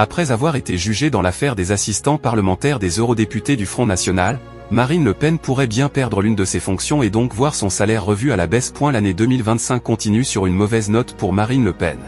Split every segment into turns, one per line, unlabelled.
Après avoir été jugée dans l'affaire des assistants parlementaires des eurodéputés du Front National, Marine Le Pen pourrait bien perdre l'une de ses fonctions et donc voir son salaire revu à la baisse. L'année 2025 continue sur une mauvaise note pour Marine Le Pen.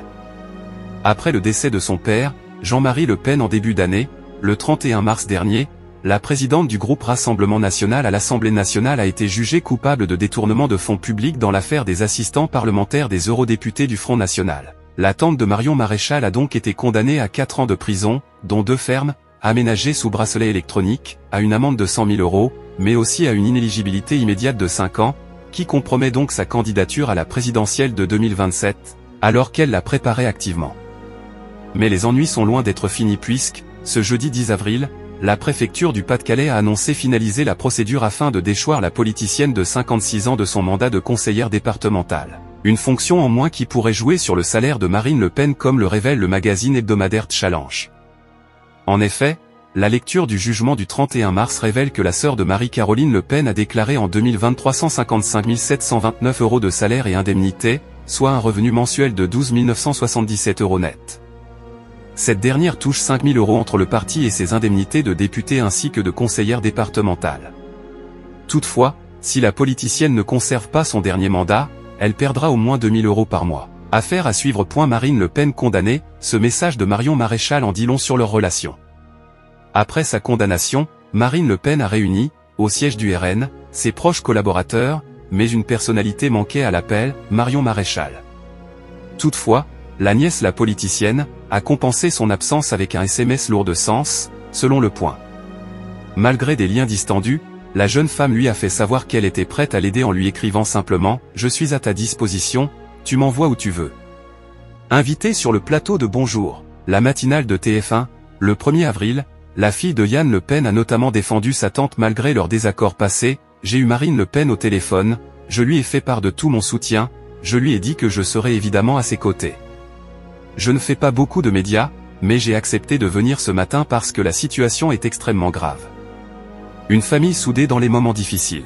Après le décès de son père, Jean-Marie Le Pen en début d'année, le 31 mars dernier, la présidente du groupe Rassemblement National à l'Assemblée nationale a été jugée coupable de détournement de fonds publics dans l'affaire des assistants parlementaires des eurodéputés du Front National. La tante de Marion Maréchal a donc été condamnée à 4 ans de prison, dont 2 fermes, aménagées sous bracelet électronique, à une amende de 100 000 €, mais aussi à une inéligibilité immédiate de 5 ans, qui compromet donc sa candidature à la présidentielle de 2027, alors qu'elle la préparait activement. Mais les ennuis sont loin d'être finis puisque, ce jeudi 10 avril, la préfecture du Pas-de-Calais a annoncé finaliser la procédure afin de déchoir la politicienne de 56 ans de son mandat de conseillère départementale. Une fonction en moins qui pourrait jouer sur le salaire de Marine Le Pen comme le révèle le magazine hebdomadaire Challenge. En effet, la lecture du jugement du 31 mars révèle que la sœur de Marie-Caroline Le Pen a déclaré en 2023 155 729 € de salaire et indemnité, soit un revenu mensuel de 12 977 € net. Cette dernière touche 5 000 € entre le parti et ses indemnités de députée ainsi que de conseillère départementale. Toutefois, si la politicienne ne conserve pas son dernier mandat, elle perdra au moins 2 000 € par mois. Affaire à suivre. Marine Le Pen condamnée, ce message de Marion Maréchal en dit long sur leur relation. Après sa condamnation, Marine Le Pen a réuni, au siège du RN, ses proches collaborateurs, mais une personnalité manquait à l'appel, Marion Maréchal. Toutefois, la nièce la politicienne, a compensé son absence avec un SMS lourd de sens, selon Le Point. Malgré des liens distendus, la jeune femme lui a fait savoir qu'elle était prête à l'aider en lui écrivant simplement « Je suis à ta disposition, tu m'envoies où tu veux ». Invitée sur le plateau de Bonjour, la matinale de TF1, le 1er avril, la fille de Yann Le Pen a notamment défendu sa tante malgré leur désaccord passé. « J'ai eu Marine Le Pen au téléphone, je lui ai fait part de tout mon soutien, je lui ai dit que je serais évidemment à ses côtés. Je ne fais pas beaucoup de médias, mais j'ai accepté de venir ce matin parce que la situation est extrêmement grave. Une famille soudée dans les moments difficiles.